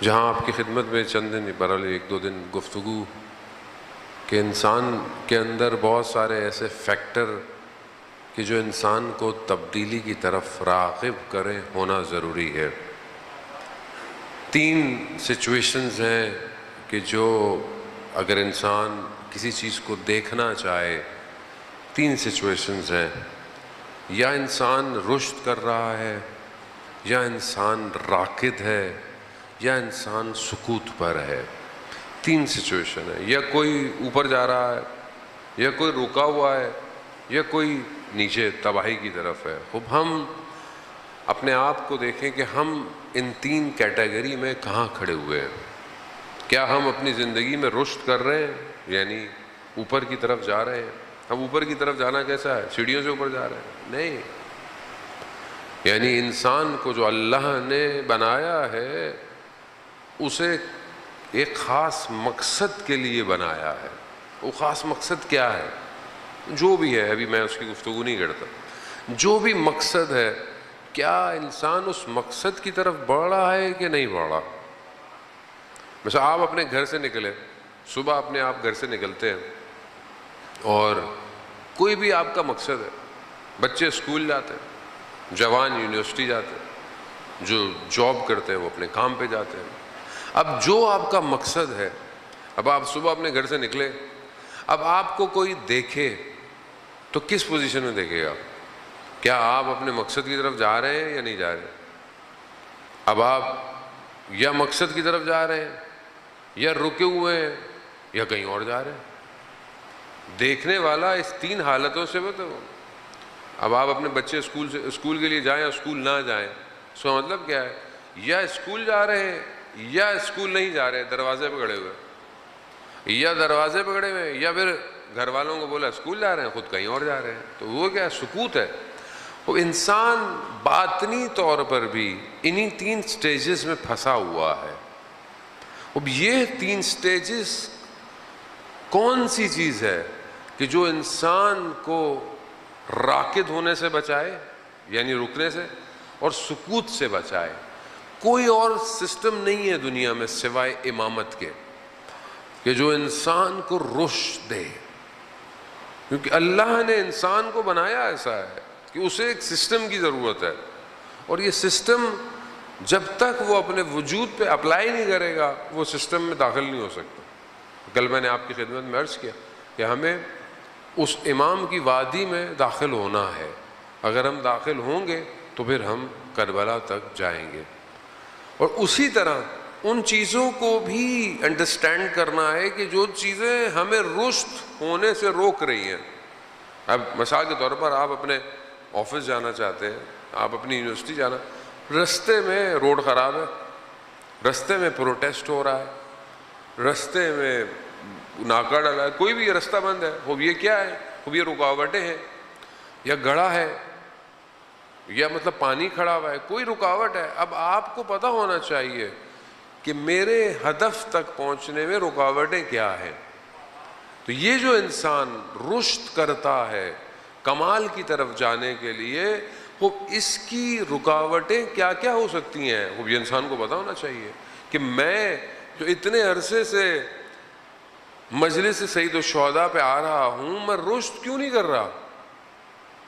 جہاں آپ کی خدمت میں چند دن برحال ایک دو دن گفتگو کہ انسان کے اندر بہت سارے ایسے فیکٹر کہ جو انسان کو تبدیلی کی طرف راغب کریں ہونا ضروری ہے۔ 3 سچویشنز ہیں کہ جو اگر انسان کسی چیز کو دیکھنا چاہے، 3 سچویشنز ہیں، یا انسان رشد کر رہا ہے، یا انسان راکد ہے، یا انسان سکوت پر ہے۔ 3 سچویشن ہے، یا کوئی اوپر جا رہا ہے، یا کوئی رکا ہوا ہے، یا کوئی نیچے تباہی کی طرف ہے۔ خب ہم اپنے آپ کو دیکھیں کہ ہم ان 3 کیٹیگری میں کہاں کھڑے ہوئے ہیں۔ کیا ہم اپنی زندگی میں رشد کر رہے ہیں، یعنی اوپر کی طرف جا رہے ہیں؟ ہم اوپر کی طرف جانا کیسا ہے؟ سیڑھیوں سے اوپر جا رہے ہیں؟ نہیں، یعنی انسان کو جو اللہ نے بنایا ہے اسے ایک خاص مقصد کے لیے بنایا ہے۔ وہ خاص مقصد کیا ہے؟ جو بھی ہے، ابھی میں اس کی گفتگو نہیں کرتا، جو بھی مقصد ہے، کیا انسان اس مقصد کی طرف بڑھ رہا ہے کہ نہیں بڑھ رہا؟ مثلا آپ اپنے گھر سے نکلے، صبح اپنے آپ گھر سے نکلتے ہیں اور کوئی بھی آپ کا مقصد ہے، بچے اسکول جاتے ہیں، جوان یونیورسٹی جاتے ہیں، جو جاب کرتے ہیں وہ اپنے کام پہ جاتے ہیں۔ اب جو آپ کا مقصد ہے، اب آپ صبح اپنے گھر سے نکلے، اب آپ کو کوئی دیکھے تو کس پوزیشن میں دیکھے گا؟ کیا آپ اپنے مقصد کی طرف جا رہے ہیں یا نہیں جا رہے؟ اب آپ یا مقصد کی طرف جا رہے ہیں، یا رکے ہوئے ہیں، یا کہیں اور جا رہے ہیں۔ دیکھنے والا اس 3 حالتوں سے بتاؤ۔ اب آپ اپنے بچے اسکول کے لیے جائیں یا اسکول نہ جائیں، اس کا مطلب کیا ہے؟ یا اسکول جا رہے ہیں یا اسکول نہیں جا رہے، دروازے پہ کھڑے ہوئے، یا دروازے پہ کھڑے ہوئے، یا پھر گھر والوں کو بولا اسکول جا رہے ہیں، خود کہیں اور جا رہے ہیں۔ تو وہ کیا ہے؟ سکوت ہے۔ وہ انسان باطنی طور پر بھی انہی 3 سٹیجز میں پھنسا ہوا ہے۔ اب یہ 3 سٹیجز کون سی چیز ہے کہ جو انسان کو راکد ہونے سے بچائے، یعنی رکنے سے، اور سکوت سے بچائے؟ کوئی اور سسٹم نہیں ہے دنیا میں سوائے امامت کے کہ جو انسان کو رشد دے، کیونکہ اللہ نے انسان کو بنایا ایسا ہے کہ اسے ایک سسٹم کی ضرورت ہے، اور یہ سسٹم جب تک وہ اپنے وجود پہ اپلائی نہیں کرے گا وہ سسٹم میں داخل نہیں ہو سکتا۔ کل میں نے آپ کی خدمت میں عرض کیا کہ ہمیں اس امام کی وادی میں داخل ہونا ہے۔ اگر ہم داخل ہوں گے تو پھر ہم کربلا تک جائیں گے، اور اسی طرح ان چیزوں کو بھی انڈرسٹینڈ کرنا ہے کہ جو چیزیں ہمیں رشد ہونے سے روک رہی ہیں۔ اب مثال کے طور پر آپ اپنے آفس جانا چاہتے ہیں، آپ اپنی یونیورسٹی جانا، رستے میں روڈ خراب ہے، رستے میں پروٹیسٹ ہو رہا ہے، رستے میں ناکا ڈالا ہے، کوئی بھی رستہ بند ہے، وہ یہ کیا ہے؟ وہ یہ رکاوٹیں ہیں، یا گڑھا ہے، یا مطلب پانی کھڑا ہوا ہے، کوئی رکاوٹ ہے۔ اب آپ کو پتہ ہونا چاہیے کہ میرے ہدف تک پہنچنے میں رکاوٹیں کیا ہیں۔ تو یہ جو انسان رشد کرتا ہے کمال کی طرف جانے کے لیے، وہ اس کی رکاوٹیں کیا کیا ہو سکتی ہیں، وہ یہ انسان کو پتہ ہونا چاہیے کہ میں جو اتنے عرصے سے مجلس سید الشہداء پہ آ رہا ہوں، میں رشد کیوں نہیں کر رہا؟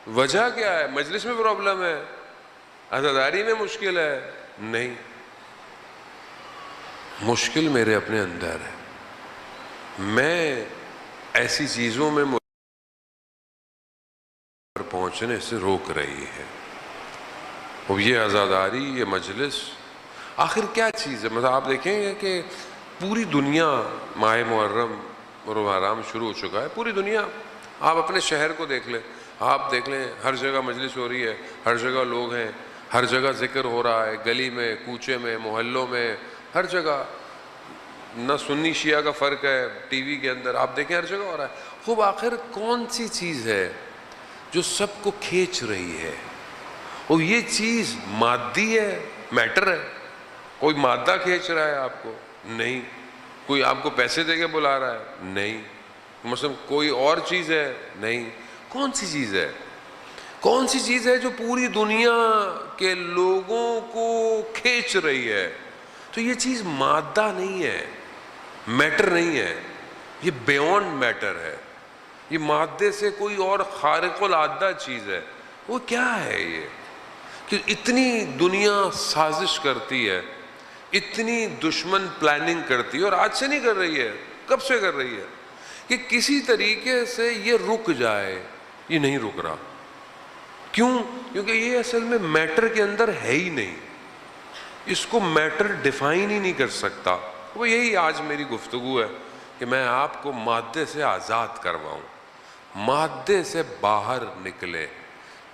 وجہ کیا ہے؟ مجلس میں پرابلم ہے، عزاداری میں مشکل ہے؟ نہیں، مشکل میرے اپنے اندر ہے۔ میں ایسی چیزوں میں پہنچنے سے روک رہی ہے۔ اب یہ عزاداری، یہ مجلس آخر کیا چیز ہے؟ مطلب آپ دیکھیں گے کہ پوری دنیا ماہ محرم اور حرام شروع ہو چکا ہے، پوری دنیا۔ آپ اپنے شہر کو دیکھ لیں، آپ دیکھ لیں ہر جگہ مجلس ہو رہی ہے، ہر جگہ لوگ ہیں، ہر جگہ ذکر ہو رہا ہے، گلی میں، کوچے میں، محلوں میں، ہر جگہ۔ نہ سنی شیعہ کا فرق ہے، ٹی وی کے اندر آپ دیکھیں ہر جگہ ہو رہا ہے۔ خوب آخر کون سی چیز ہے جو سب کو کھینچ رہی ہے؟ اور یہ چیز مادی ہے، میٹر ہے؟ کوئی مادہ کھینچ رہا ہے آپ کو؟ نہیں۔ کوئی آپ کو پیسے دے کے بلا رہا ہے؟ نہیں۔ مثلا کوئی اور چیز ہے؟ نہیں۔ کون سی چیز ہے؟ کون سی چیز ہے جو پوری دنیا کے لوگوں کو کھینچ رہی ہے؟ تو یہ چیز مادہ نہیں ہے، میٹر نہیں ہے، یہ بیونڈ میٹر ہے، یہ مادے سے کوئی اور خارق العادہ چیز ہے۔ وہ کیا ہے یہ کہ اتنی دنیا سازش کرتی ہے، اتنی دشمن پلاننگ کرتی ہے، اور آج سے نہیں کر رہی ہے، کب سے کر رہی ہے، کہ کسی طریقے سے یہ رک جائے۔ یہ نہیں رک رہا، کیوں؟ کیونکہ یہ اصل میں میٹر کے اندر ہے ہی نہیں، اس کو میٹر ڈیفائن ہی نہیں کر سکتا۔ وہ یہی آج میری گفتگو ہے کہ میں آپ کو مادے سے آزاد کرواؤں، مادے سے باہر نکلے،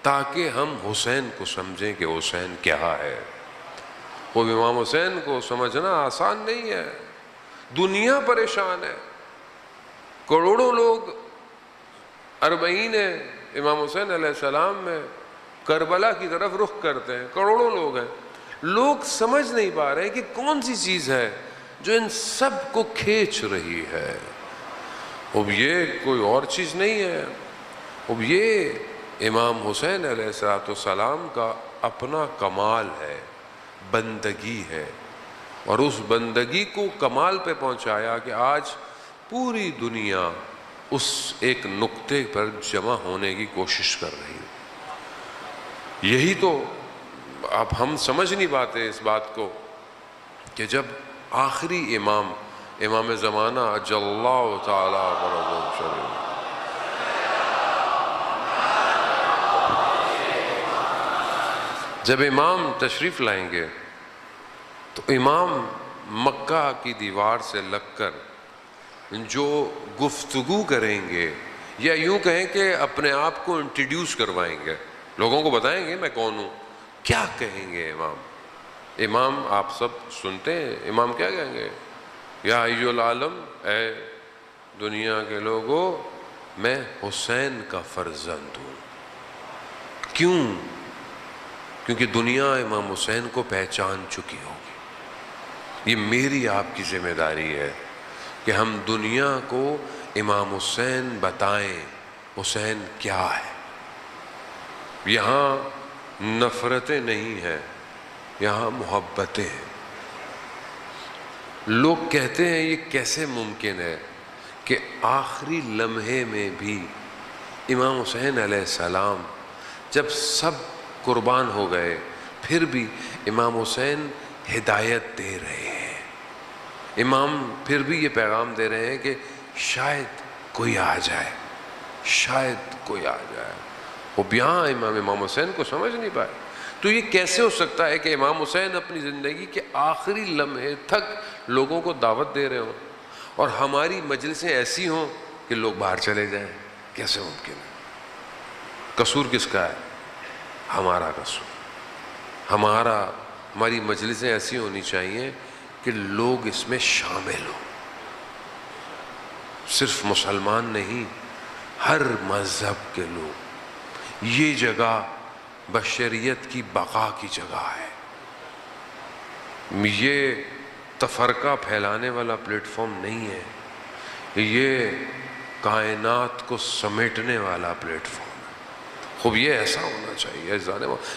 تاکہ ہم حسین کو سمجھیں کہ حسین کیا ہے۔ وہ امام حسین کو سمجھنا آسان نہیں ہے، دنیا پریشان ہے، کروڑوں لوگ اربعین امام حسین علیہ السلام میں کربلا کی طرف رخ کرتے ہیں، کروڑوں لوگ ہیں، لوگ سمجھ نہیں پا رہے کہ کون سی چیز ہے جو ان سب کو کھینچ رہی ہے۔ اب یہ کوئی اور چیز نہیں ہے، اب یہ امام حسین علیہ السلام کا اپنا کمال ہے، بندگی ہے، اور اس بندگی کو کمال پہ پہنچایا کہ آج پوری دنیا اس ایک نقطے پر جمع ہونے کی کوشش کر رہی ہے۔ یہی تو اب ہم سمجھ نہیں پاتے اس بات کو کہ جب آخری امام زمانہ اجل اللہ تعالی فرجہ شریف جب امام تشریف لائیں گے تو امام مکہ کی دیوار سے لگ کر جو گفتگو کریں گے، یا یوں کہیں کہ اپنے آپ کو انٹروڈیوس کروائیں گے، لوگوں کو بتائیں گے میں کون ہوں، کیا کہیں گے امام آپ سب سنتے ہیں، امام کیا کہیں گے؟ یا ایھا العالم، اے دنیا کے لوگوں، میں حسین کا فرزند ہوں۔ کیوں؟ کیونکہ دنیا امام حسین کو پہچان چکی ہوگی۔ یہ میری آپ کی ذمہ داری ہے کہ ہم دنیا کو امام حسین بتائیں، حسین کیا ہے۔ یہاں نفرتیں نہیں ہیں، یہاں محبتیں ہیں۔ لوگ کہتے ہیں یہ کیسے ممکن ہے کہ آخری لمحے میں بھی امام حسین علیہ السلام جب سب قربان ہو گئے، پھر بھی امام حسین ہدایت دے رہے ہیں، امام پھر بھی یہ پیغام دے رہے ہیں کہ شاید کوئی آ جائے، شاید کوئی آ جائے۔ وہ یہاں امام حسین کو سمجھ نہیں پائے۔ تو یہ کیسے ہو سکتا ہے کہ امام حسین اپنی زندگی کے آخری لمحے تک لوگوں کو دعوت دے رہے ہوں اور ہماری مجلسیں ایسی ہوں کہ لوگ باہر چلے جائیں؟ کیسے ممکن ہے؟ قصور کس کا ہے؟ ہمارا قصور۔ ہماری مجلسیں ایسی ہونی چاہیے کہ لوگ اس میں شامل ہوں، صرف مسلمان نہیں، ہر مذہب کے لوگ۔ یہ جگہ بشریت کی بقا کی جگہ ہے، یہ تفرقہ پھیلانے والا پلیٹ فارم نہیں ہے، یہ کائنات کو سمیٹنے والا پلیٹ فارم ہے۔ خوب یہ ایسا ہونا چاہیے،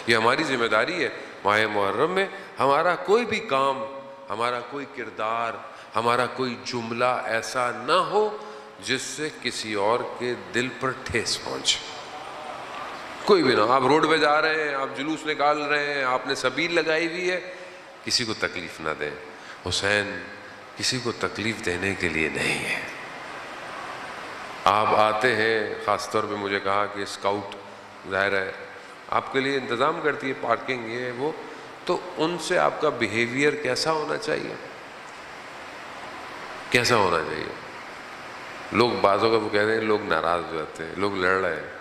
یہ ہماری ذمہ داری ہے۔ ماہ محرم میں ہمارا کوئی بھی کام، ہمارا کوئی کردار، ہمارا کوئی جملہ ایسا نہ ہو جس سے کسی اور کے دل پر ٹھیس پہنچے، کوئی بھی نہ۔ آپ روڈ پہ جا رہے ہیں، آپ جلوس نکال رہے ہیں، آپ نے سبیل لگائی ہوئی ہے، کسی کو تکلیف نہ دیں۔ حسین کسی کو تکلیف دینے کے لیے نہیں ہے۔ آپ آتے ہیں، خاص طور پہ مجھے کہا کہ اسکاؤٹ ظاہر ہے آپ کے لیے انتظام کرتی ہے، پارکنگ یہ وہ، تو ان سے آپ کا بیہیویئر کیسا ہونا چاہیے؟ کیسا ہونا چاہیے؟ لوگ بعضوں کا وہ کہتے ہیں، لوگ ناراض ہو جاتے ہیں، لوگ لڑ رہے ہیں۔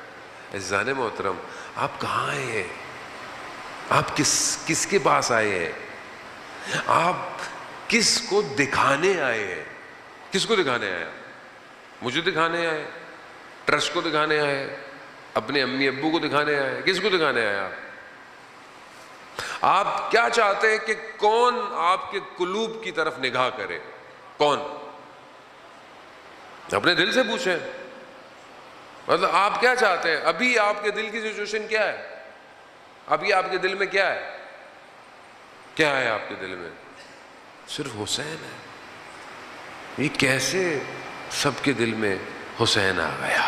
عزیزان محترم، آپ کہاں آئے ہیں؟ آپ کس کے پاس آئے ہیں؟ آپ کس کو دکھانے آئے ہیں؟ کس کو دکھانے آئے؟ مجھے دکھانے آئے؟ ٹرسٹ کو دکھانے آئے؟ اپنے امی ابو کو دکھانے آئے؟ کس کو دکھانے آئے آپ؟ آپ کیا چاہتے ہیں کہ کون آپ کے قلوب کی طرف نگاہ کرے؟ کون؟ اپنے دل سے پوچھیں، مطلب آپ کیا چاہتے ہیں؟ ابھی آپ کے دل کی سچویشن کیا ہے؟ ابھی آپ کے دل میں کیا ہے؟ کیا ہے آپ کے دل میں؟ صرف حسین ہے. یہ کیسے سب کے دل میں حسین آ گیا؟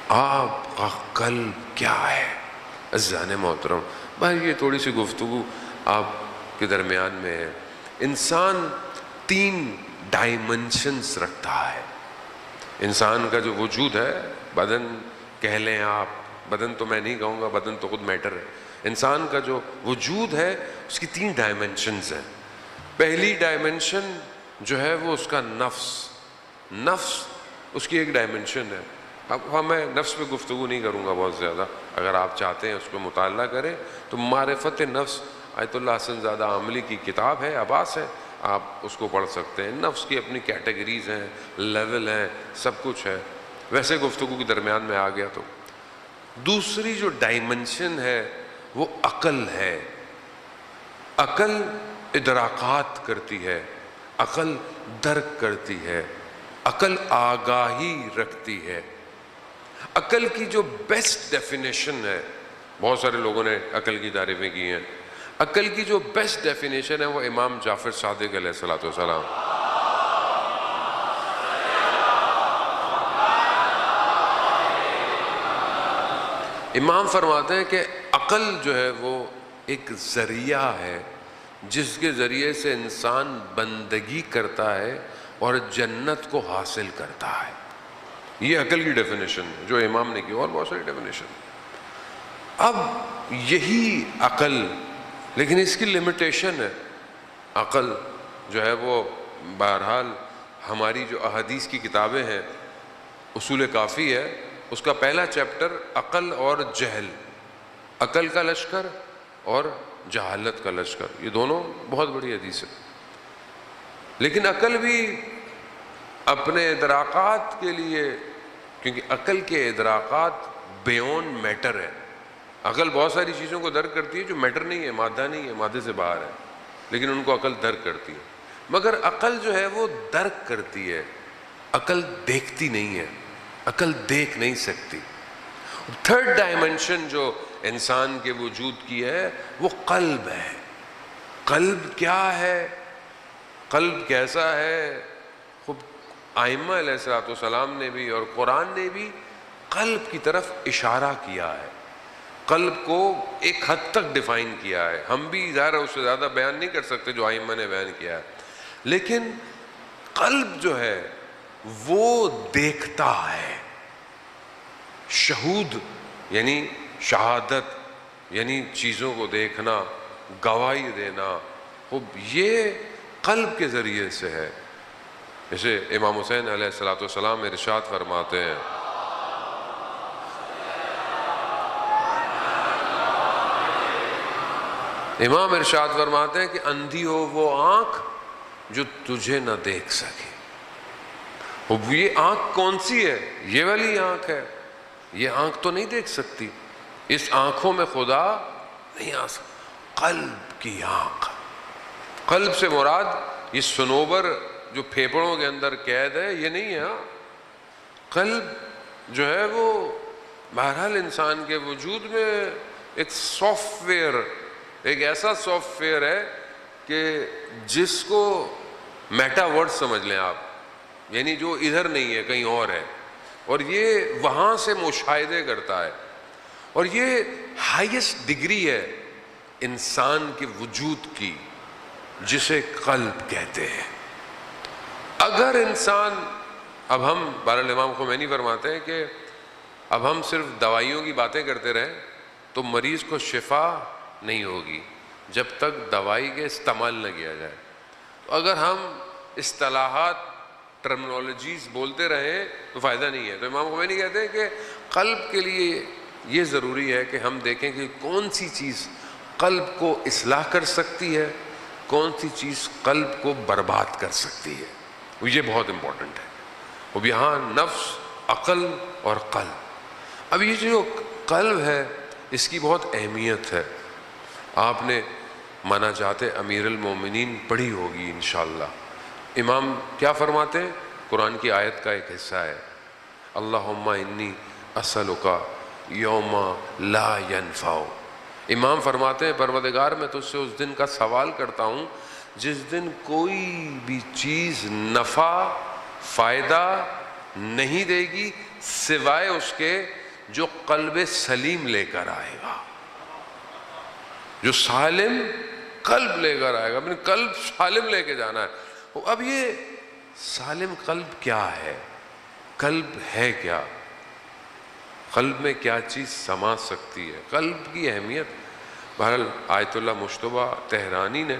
آپ کا قلب کیا ہے؟ عزیزان محترم، بھائی یہ تھوڑی سی گفتگو آپ کے درمیان میں ہے. انسان 3 ڈائمنشنز رکھتا ہے. انسان کا جو وجود ہے، بدن کہہ لیں آپ، بدن تو میں نہیں کہوں گا، بدن تو خود میٹر ہے. انسان کا جو وجود ہے اس کی 3 ڈائمنشنز ہیں. پہلی ڈائمنشن جو ہے وہ اس کا نفس اس کی ایک ڈائمنشن ہے. اب میں نفس پہ گفتگو نہیں کروں گا بہت زیادہ، اگر آپ چاہتے ہیں اس پہ مطالعہ کریں تو معرفت نفس آیت اللہ حسن زادہ عاملی کی کتاب ہے، عباس ہے، آپ اس کو پڑھ سکتے ہیں. نفس کی اپنی کیٹیگریز ہیں، لیول ہیں، سب کچھ ہے. ویسے گفتگو کے درمیان میں آ گیا تو دوسری جو ڈائمنشن ہے وہ عقل ہے. عقل ادراکات کرتی ہے، عقل درک کرتی ہے، عقل آگاہی رکھتی ہے. عقل کی جو بیسٹ ڈیفینیشن ہے، بہت سارے لوگوں نے عقل کی تعریفیں کی ہیں، عقل کی جو بیسٹ ڈیفینیشن ہے وہ امام جعفر صادق علیہ السلام. امام فرماتے ہیں کہ عقل جو ہے وہ ایک ذریعہ ہے جس کے ذریعے سے انسان بندگی کرتا ہے اور جنت کو حاصل کرتا ہے. یہ عقل کی ڈیفینیشن ہے جو امام نے کی، اور بہت ساری ڈیفینیشن. اب یہی عقل، لیکن اس کی لمیٹیشن ہے. عقل جو ہے وہ بہرحال ہماری جو احادیث کی کتابیں ہیں، اصول کافی ہے، اس کا پہلا چیپٹر عقل اور جہل، عقل کا لشکر اور جہالت کا لشکر، یہ دونوں بہت بڑی حدیث ہے. لیکن عقل بھی اپنے ادراکات کے لیے، کیونکہ عقل کے ادراکات بیون میٹر ہے. عقل بہت ساری چیزوں کو درک کرتی ہے جو میٹر نہیں ہے، مادہ نہیں ہے، مادے سے باہر ہے، لیکن ان کو عقل درک کرتی ہے. مگر عقل جو ہے وہ درک کرتی ہے، عقل دیکھتی نہیں ہے، عقل دیکھ نہیں سکتی. 3rd ڈائمنشن جو انسان کے وجود کی ہے وہ قلب ہے. قلب کیا ہے؟ قلب کیسا ہے؟ خود ائمہ علیہ السلام نے بھی اور قرآن نے بھی قلب کی طرف اشارہ کیا ہے، قلب کو ایک حد تک ڈیفائن کیا ہے. ہم بھی ظاہر اس سے زیادہ بیان نہیں کر سکتے جو ائمہ نے بیان کیا ہے، لیکن قلب جو ہے وہ دیکھتا ہے. شہود یعنی شہادت، یعنی چیزوں کو دیکھنا، گواہی دینا، یہ قلب کے ذریعے سے ہے. جیسے امام حسین علیہ السلام ارشاد فرماتے ہیں، امام ارشاد فرماتے ہیں کہ اندھی ہو وہ آنکھ جو تجھے نہ دیکھ سکے. یہ آنکھ کون سی ہے؟ یہ والی آنکھ ہے. یہ آنکھ تو نہیں دیکھ سکتی، اس آنکھوں میں خدا نہیں آ سکتا. قلب کی آنکھ، قلب سے مراد یہ سنوبر جو پھیپڑوں کے اندر قید ہے یہ نہیں ہے. قلب جو ہے وہ بہرحال انسان کے وجود میں ایک سافٹ ویئر، ایک ایسا سافٹ ویئر ہے کہ جس کو میٹا ورڈ سمجھ لیں آپ، یعنی جو ادھر نہیں ہے کہیں اور ہے، اور یہ وہاں سے مشاہدے کرتا ہے. اور یہ ہائیسٹ ڈگری ہے انسان کے وجود کی جسے قلب کہتے ہیں. اگر انسان، اب ہم بہرحال امام خمینی فرماتے ہیں کہ اب ہم صرف دوائیوں کی باتیں کرتے رہیں تو مریض کو شفا نہیں ہوگی جب تک دوائی کے استعمال نہ کیا جائے. تو اگر ہم اصطلاحات، ٹرمنالوجیز بولتے رہیں تو فائدہ نہیں ہے. تو امام خمینی کہتے ہیں کہ قلب کے لیے یہ ضروری ہے کہ ہم دیکھیں کہ کون سی چیز قلب کو اصلاح کر سکتی ہے، کون سی چیز قلب کو برباد کر سکتی ہے. یہ بہت امپورٹنٹ ہے. اب یہاں نفس، عقل اور قلب. اب یہ جو قلب ہے اس کی بہت اہمیت ہے. آپ نے مناجات امیر المومنین پڑھی ہوگی انشاءاللہ. امام کیا فرماتے ہیں؟ قرآن کی آیت کا ایک حصہ ہے، اللہم انی اسألک یوم لا ینفع امام فرماتے ہیں پروردگار میں تجھ سے اس دن کا سوال کرتا ہوں جس دن کوئی بھی چیز نفع فائدہ نہیں دے گی سوائے اس کے جو قلب سلیم لے کر آئے گا، جو سالم قلب لے کر آئے گا، اپنے قلب سالم لے کے جانا ہے۔ اب یہ سالم قلب کیا ہے؟ قلب ہے کیا؟ قلب میں کیا چیز سما سکتی ہے؟ قلب کی اہمیت بہرحال آیت اللہ مشتبہ تہرانی نے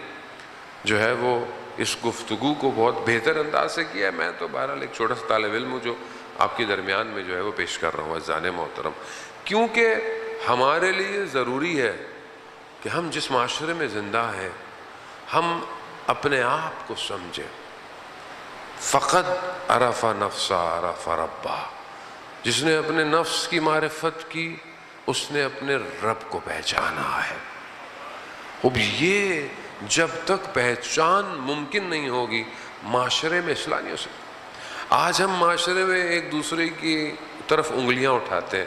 جو ہے وہ اس گفتگو کو بہت بہتر انداز سے کیا ہے۔ میں تو بہرحال ایک چھوٹا سا طالب علم ہوں جو آپ کے درمیان میں جو ہے وہ پیش کر رہا ہوں عزیزان محترم، کیونکہ ہمارے لیے ضروری ہے کہ ہم جس معاشرے میں زندہ ہیں ہم اپنے آپ کو سمجھیں۔ فقط عرف نفسہ عرف ربہ، جس نے اپنے نفس کی معرفت کی اس نے اپنے رب کو پہچانا ہے۔ اب یہ جب تک پہچان ممکن نہیں ہوگی معاشرے میں اصلاح نہیں ہو سکتی۔ آج ہم معاشرے میں ایک دوسرے کی طرف انگلیاں اٹھاتے ہیں،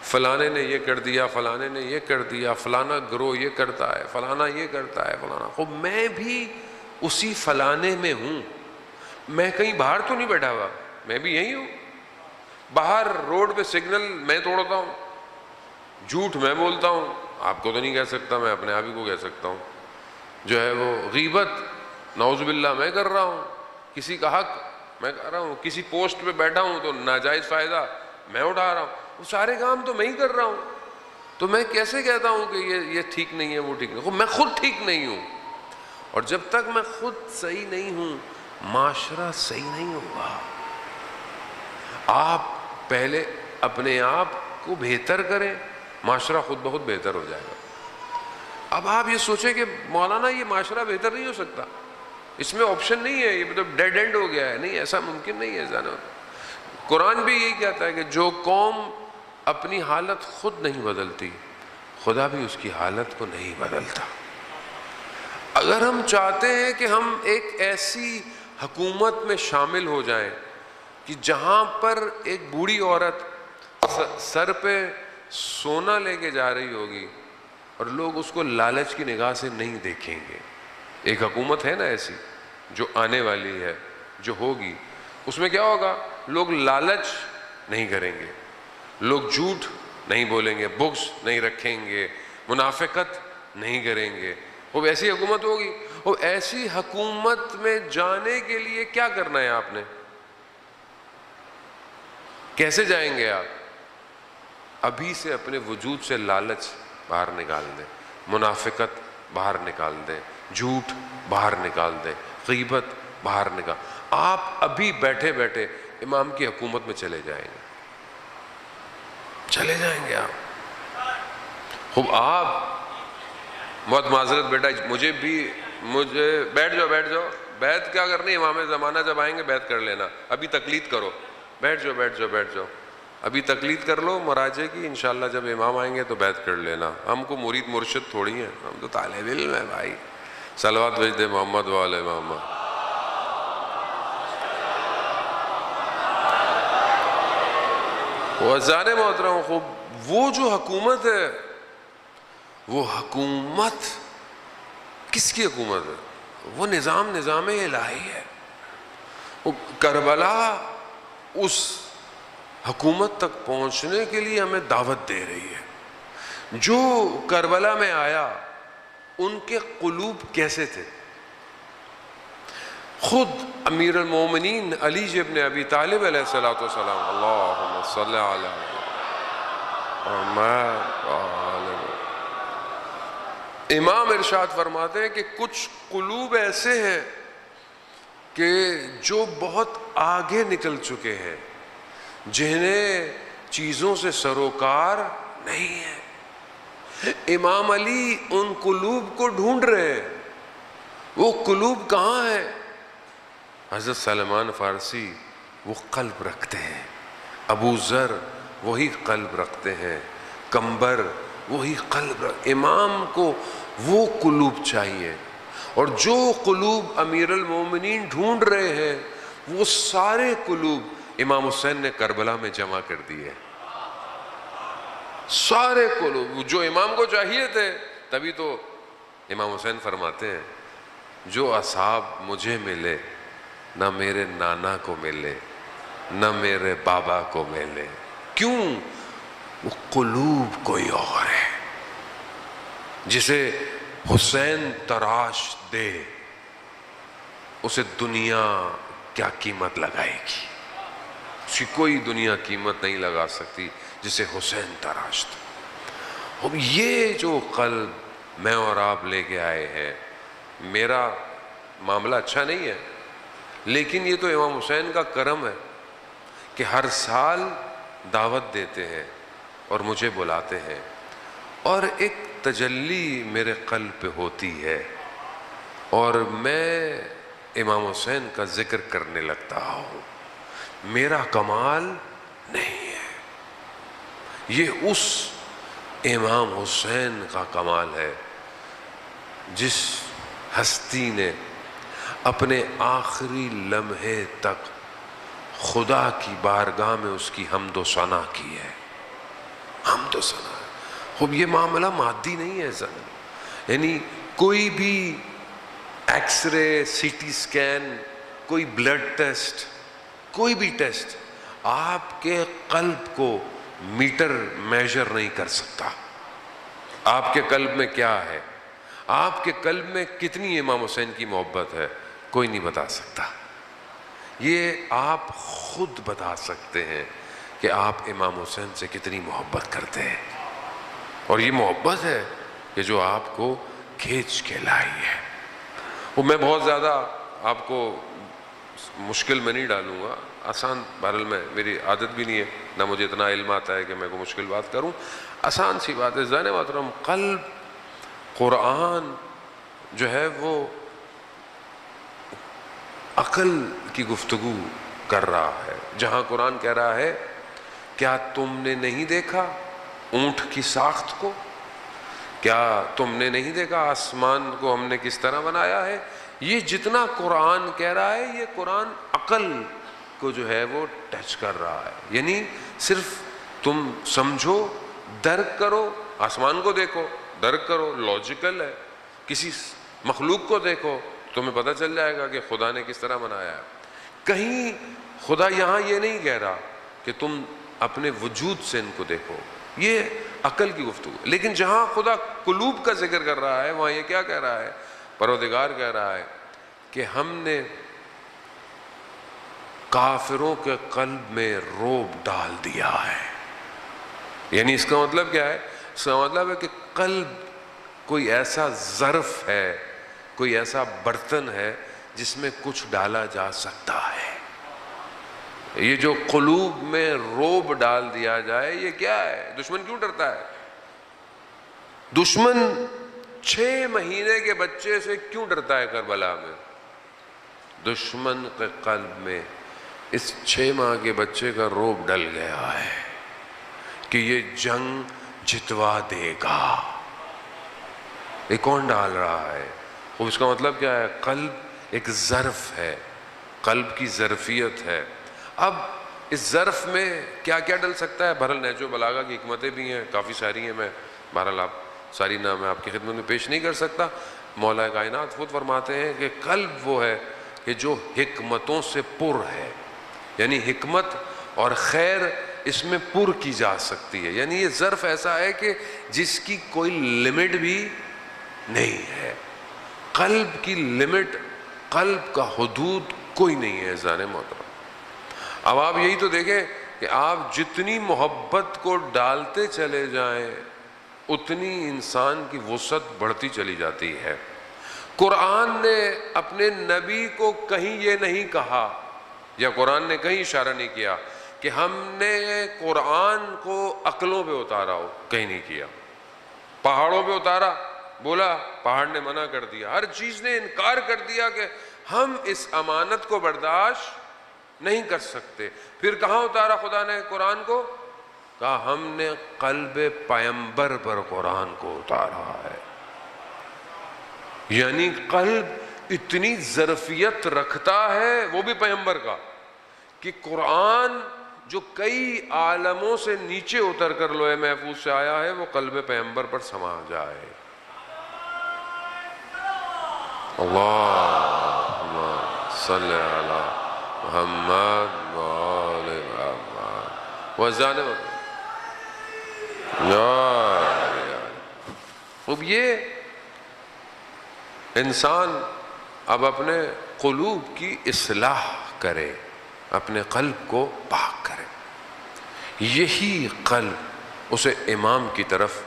فلانے نے یہ کر دیا، فلانے نے یہ کر دیا، فلانا گروہ یہ کرتا ہے، فلانا یہ کرتا ہے، فلانا۔ خب میں بھی اسی فلانے میں ہوں، میں کہیں باہر تو نہیں بیٹھا ہوا، میں بھی یہی ہوں۔ باہر روڈ پہ سگنل میں توڑتا ہوں، جھوٹ میں بولتا ہوں، آپ کو تو نہیں کہہ سکتا، میں اپنے آپ ہی کو کہہ سکتا ہوں۔ جو ہے وہ غیبت نعوذ باللہ میں کر رہا ہوں، کسی کا حق میں کر رہا ہوں، کسی پوسٹ پہ بیٹھا ہوں تو ناجائز فائدہ میں اٹھا رہا ہوں، وہ سارے کام تو میں ہی کر رہا ہوں۔ تو میں کیسے کہتا ہوں کہ یہ ٹھیک نہیں ہے، وہ ٹھیک نہیں ہے؟ میں خود ٹھیک نہیں ہوں، اور جب تک میں خود صحیح نہیں ہوں معاشرہ صحیح نہیں ہوگا۔ آپ پہلے اپنے آپ کو بہتر کریں، معاشرہ خود بخود بہتر ہو جائے گا۔ اب آپ یہ سوچیں کہ مولانا یہ معاشرہ بہتر نہیں ہو سکتا، اس میں آپشن نہیں ہے، یہ مطلب ڈیڈ اینڈ ہو گیا ہے۔ نہیں، ایسا ممکن نہیں ہے جانا۔ قرآن بھی یہی کہتا ہے کہ جو قوم اپنی حالت خود نہیں بدلتی خدا بھی اس کی حالت کو نہیں بدلتا۔ اگر ہم چاہتے ہیں کہ ہم ایک ایسی حکومت میں شامل ہو جائیں کہ جہاں پر ایک بوڑھی عورت سر پہ سونا لے کے جا رہی ہوگی اور لوگ اس کو لالچ کی نگاہ سے نہیں دیکھیں گے، ایک حکومت ہے نا ایسی جو آنے والی ہے، جو ہوگی، اس میں کیا ہوگا؟ لوگ لالچ نہیں کریں گے، لوگ جھوٹ نہیں بولیں گے، بغض نہیں رکھیں گے، منافقت نہیں کریں گے۔ وہ ایسی حکومت ہوگی۔ وہ ایسی حکومت میں جانے کے لیے کیا کرنا ہے آپ نے؟ کیسے جائیں گے آپ؟ ابھی سے اپنے وجود سے لالچ باہر نکال دیں، منافقت باہر نکال دیں، جھوٹ باہر نکال دیں، غیبت باہر نکال۔ آپ ابھی بیٹھے بیٹھے امام کی حکومت میں چلے جائیں گے، چلے جائیں گے آپ۔ آپ بہت معذرت بیٹا، مجھے بیٹھ جاؤ، بیعت کیا کرنی، امام زمانہ جب آئیں گے بیعت کر لینا، ابھی تقلید کرو، بیٹھ جاؤ، ابھی تقلید کر لو مراجع کی، انشاءاللہ جب امام آئیں گے تو بیعت کر لینا۔ ہم کو مرید مرشد تھوڑی ہیں، ہم تو طالب علم ہیں بھائی۔ صلوات بھیج دے محمد وعلی محمد۔ وعزان محترم، خوب وہ جو حکومت ہے، وہ حکومت کس کی حکومت ہے؟ وہ نظام الہی ہے۔ وہ کربلا اس حکومت تک پہنچنے کے لیے ہمیں دعوت دے رہی ہے۔ جو کربلا میں آیا ان کے قلوب کیسے تھے؟ خود امیر المومنین علی ابن ابی طالب علیہ السلام، اللہم صلی علی محمد، امام ارشاد فرماتے ہیں کہ کچھ قلوب ایسے ہیں کہ جو بہت آگے نکل چکے ہیں، جنہیں چیزوں سے سروکار نہیں ہے۔ امام علی ان قلوب کو ڈھونڈ رہے ہیں۔ وہ قلوب کہاں ہیں؟ حضرت سلمان فارسی وہ قلب رکھتے ہیں، ابو ذر وہی قلب رکھتے ہیں، کمبر وہی قلب امام کو وہ قلوب چاہیے۔ اور جو قلوب امیر المومنین ڈھونڈ رہے ہیں وہ سارے قلوب امام حسین نے کربلا میں جمع کر دیے۔ سارے قلوب جو امام کو چاہیے تھے. تبھی تو امام حسین فرماتے ہیں جو اصحاب مجھے ملے نہ میرے نانا کو ملے نہ میرے بابا کو ملے. کیوں؟ وہ قلوب کوئی اور ہے. جسے حسین تراش دے اسے دنیا کیا قیمت لگائے گی؟ اس کی کوئی دنیا قیمت نہیں لگا سکتی جسے حسین تراش دے. اب یہ جو قلب میں اور آپ لے کے آئے ہیں، میرا معاملہ اچھا نہیں ہے، لیکن یہ تو امام حسین کا کرم ہے کہ ہر سال دعوت دیتے ہیں اور مجھے بلاتے ہیں، اور ایک تجلی میرے قلب پہ ہوتی ہے اور میں امام حسین کا ذکر کرنے لگتا ہوں. میرا کمال نہیں ہے، یہ اس امام حسین کا کمال ہے جس ہستی نے اپنے آخری لمحے تک خدا کی بارگاہ میں اس کی حمد و ثنا کی ہے. حمد و ثنا ہے. خب یہ معاملہ مادی نہیں ہے ذرا، یعنی کوئی بھی X ray, C T scan, کوئی بلڈ ٹیسٹ، کوئی بھی ٹیسٹ آپ کے قلب کو میٹر میجر نہیں کر سکتا. آپ کے قلب میں کیا ہے، آپ کے قلب میں کتنی امام حسین کی محبت ہے، کوئی نہیں بتا سکتا. یہ آپ خود بتا سکتے ہیں کہ آپ امام حسین سے کتنی محبت کرتے ہیں، اور یہ محبت ہے کہ جو آپ کو کھینچ کے لائی ہے. وہ میں بہت زیادہ آپ کو مشکل میں نہیں ڈالوں گا، آسان، بہرحال میں میری عادت بھی نہیں ہے، نہ مجھے اتنا علم آتا ہے کہ میں کو مشکل بات کروں. آسان سی بات ہے. زین محترم، قلب، قرآن جو ہے وہ عقل کی گفتگو کر رہا ہے. جہاں قرآن کہہ رہا ہے کیا تم نے نہیں دیکھا اونٹ کی ساخت کو، کیا تم نے نہیں دیکھا آسمان کو ہم نے کس طرح بنایا ہے. یہ جتنا قرآن کہہ رہا ہے یہ قرآن عقل کو جو ہے وہ ٹچ کر رہا ہے. یعنی صرف تم سمجھو، درک کرو. آسمان کو دیکھو، درک کرو، لاجیکل ہے. کسی مخلوق کو دیکھو، تمہیں پتہ چل جائے گا کہ خدا نے کس طرح بنایا ہے. کہیں خدا یہاں یہ نہیں کہہ رہا کہ تم اپنے وجود سے ان کو دیکھو، یہ عقل کی گفتگو. لیکن جہاں خدا قلوب کا ذکر کر رہا ہے وہاں یہ کیا کہہ رہا ہے؟ پروردگار کہہ رہا ہے کہ ہم نے کافروں کے قلب میں روب ڈال دیا ہے. یعنی اس کا مطلب کیا ہے؟ اس کا مطلب ہے کہ قلب کوئی ایسا ظرف ہے، کوئی ایسا برتن ہے جس میں کچھ ڈالا جا سکتا ہے. یہ جو قلوب میں روب ڈال دیا جائے یہ کیا ہے؟ دشمن کیوں ڈرتا ہے؟ دشمن 6 مہینے کے بچے سے کیوں ڈرتا ہے کربلا میں؟ دشمن کے قلب میں اس 6 ماہ کے بچے کا روب ڈل گیا ہے کہ یہ جنگ جتوا دے گا. یہ کون ڈال رہا ہے؟ اس کا مطلب کیا ہے؟ قلب ایک ظرف ہے، قلب کی ظرفیت ہے. اب اس ظرف میں کیا کیا ڈل سکتا ہے؟ بہرحال نہج و بلاغہ کی حکمتیں بھی ہیں، کافی ساری ہیں، میں بہرحال آپ ساری نہ میں آپ کی خدمت میں پیش نہیں کر سکتا. مولا کائنات خود فرماتے ہیں کہ قلب وہ ہے کہ جو حکمتوں سے پر ہے، یعنی حکمت اور خیر اس میں پر کی جا سکتی ہے. یعنی یہ ظرف ایسا ہے کہ جس کی کوئی لمٹ بھی نہیں ہے. قلب کی لمٹ، قلب کا حدود کوئی نہیں ہے زان محترم. اب آپ یہی تو دیکھیں کہ آپ جتنی محبت کو ڈالتے چلے جائیں اتنی انسان کی وسعت بڑھتی چلی جاتی ہے. قرآن نے اپنے نبی کو کہیں یہ نہیں کہا، یا قرآن نے کہیں اشارہ نہیں کیا کہ ہم نے قرآن کو عقلوں پہ اتارا ہو، کہیں نہیں کیا. پہاڑوں پہ اتارا، بولا پہاڑ نے منع کر دیا، ہر چیز نے انکار کر دیا کہ ہم اس امانت کو برداشت نہیں کر سکتے. پھر کہاں اتارا خدا نے قرآن کو؟ کہا ہم نے قلب پیمبر پر قرآن کو اتارا ہے. یعنی قلب اتنی ظرفیت رکھتا ہے، وہ بھی پیمبر کا، کہ قرآن جو کئی عالموں سے نیچے اتر کر لوح محفوظ سے آیا ہے وہ قلب پیغمبر پر سما جائے. اللہم صلی علی محمد وآل محمد وزان اب یہ انسان اب اپنے قلوب کی اصلاح کرے، اپنے قلب کو پاک کرے. یہی قلب اسے امام کی طرف